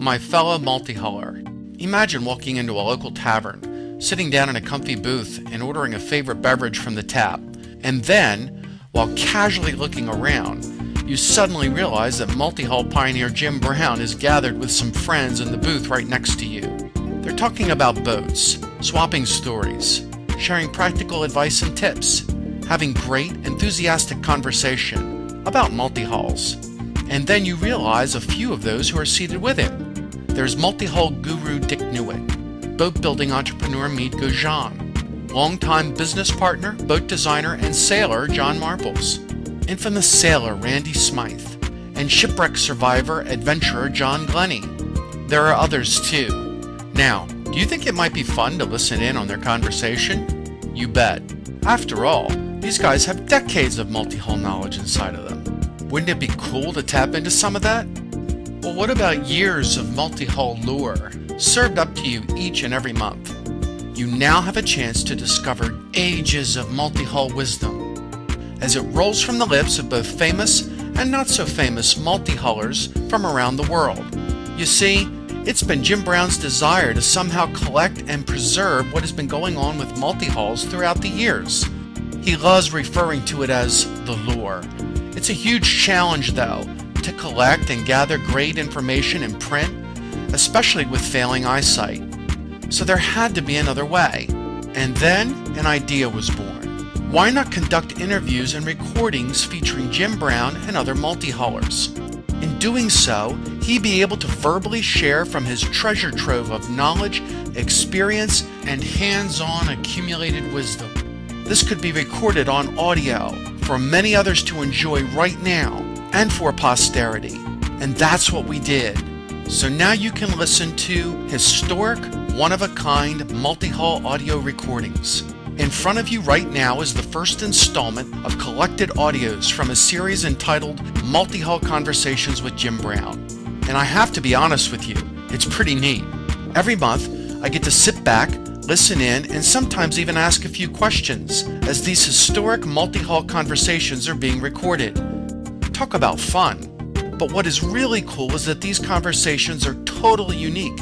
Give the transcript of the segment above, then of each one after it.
My fellow multihuller, imagine walking into a local tavern, sitting down in a comfy booth and ordering a favorite beverage from the tap, and then, while casually looking around, you suddenly realize that Multihull pioneer Jim Brown is gathered with some friends in the booth right next to you. They're talking about boats, swapping stories, sharing practical advice and tips, having great, enthusiastic conversation about multihulls. And then you realize a few of those who are seated with him. There's multihull guru Dick Newitt, boat building entrepreneur Mead Gojan, longtime business partner, boat designer, and sailor John Marples, infamous sailor Randy Smythe, and shipwreck survivor adventurer John Glennie. There are others too. Now, do you think it might be fun to listen in on their conversation? You bet. After all, these guys have decades of multihull knowledge inside of them. Wouldn't it be cool to tap into some of that? Well, what about years of multihull lore served up to you each and every month? You now have a chance to discover ages of multihull wisdom as it rolls from the lips of both famous and not so famous multihullers from around the world. You see, it's been Jim Brown's desire to somehow collect and preserve what has been going on with multihulls throughout the years. He loves referring to it as the lore. It's a huge challenge, though, to collect and gather great information in print, especially with failing eyesight. So there had to be another way. And then an idea was born. Why not conduct interviews and recordings featuring Jim Brown and other multihullers? In doing so, he'd be able to verbally share from his treasure trove of knowledge, experience, and hands-on accumulated wisdom. This could be recorded on audio for many others to enjoy right now and for posterity. And that's what we did. So now you can listen to historic, one-of-a-kind multihull audio recordings. In front of you right now is the first installment of collected audios from a series entitled Multihull Conversations with Jim Brown. And I have to be honest with you, it's pretty neat. Every month, I get to sit back, listen in, and sometimes even ask a few questions as these historic multihull conversations are being recorded. Talk about fun. But what is really cool is that these conversations are totally unique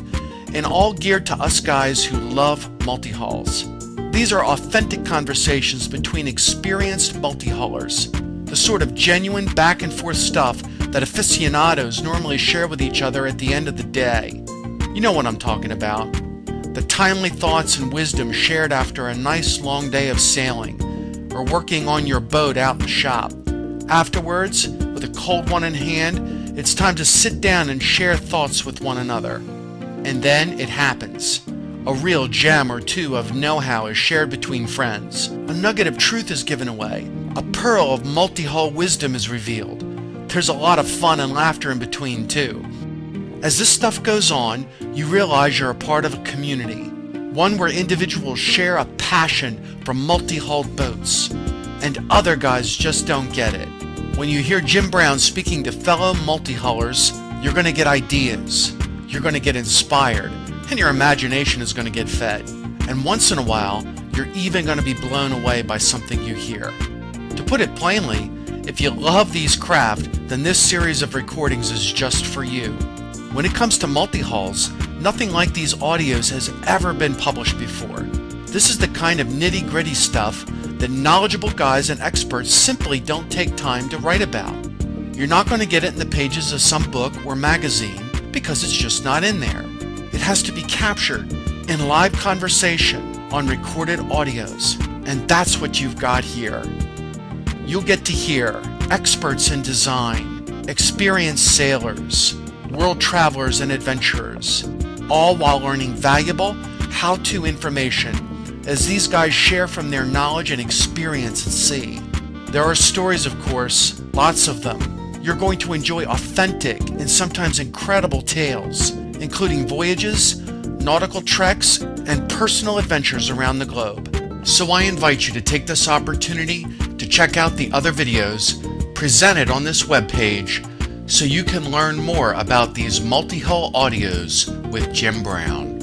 and all geared to us guys who love multihulls. These are authentic conversations between experienced multihullers, the sort of genuine back and forth stuff that aficionados normally share with each other at the end of the day. You know what I'm talking about. The timely thoughts and wisdom shared after a nice long day of sailing or working on your boat out in the shop. Afterwards, with a cold one in hand, it's time to sit down and share thoughts with one another. And then it happens. A real gem or two of know-how is shared between friends. A nugget of truth is given away. A pearl of multihull wisdom is revealed. There's a lot of fun and laughter in between too. As this stuff goes on, you realize you're a part of a community, one where individuals share a passion for multi-hulled boats, and other guys just don't get it. When you hear Jim Brown speaking to fellow multi-hullers, you're going to get ideas, you're going to get inspired, and your imagination is going to get fed. And once in a while, you're even going to be blown away by something you hear. To put it plainly, if you love these craft, then this series of recordings is just for you. When it comes to multihulls, nothing like these audios has ever been published before. This is the kind of nitty-gritty stuff that knowledgeable guys and experts simply don't take time to write about. You're not going to get it in the pages of some book or magazine because it's just not in there. It has to be captured in live conversation on recorded audios, and that's what you've got here. You'll get to hear experts in design, experienced sailors, world travelers and adventurers, all while learning valuable how-to information as these guys share from their knowledge and experience at sea. There are stories, of course, lots of them. You're going to enjoy authentic and sometimes incredible tales, including voyages, nautical treks, and personal adventures around the globe. So I invite you to take this opportunity to check out the other videos presented on this webpage so you can learn more about these multihull audios with Jim Brown.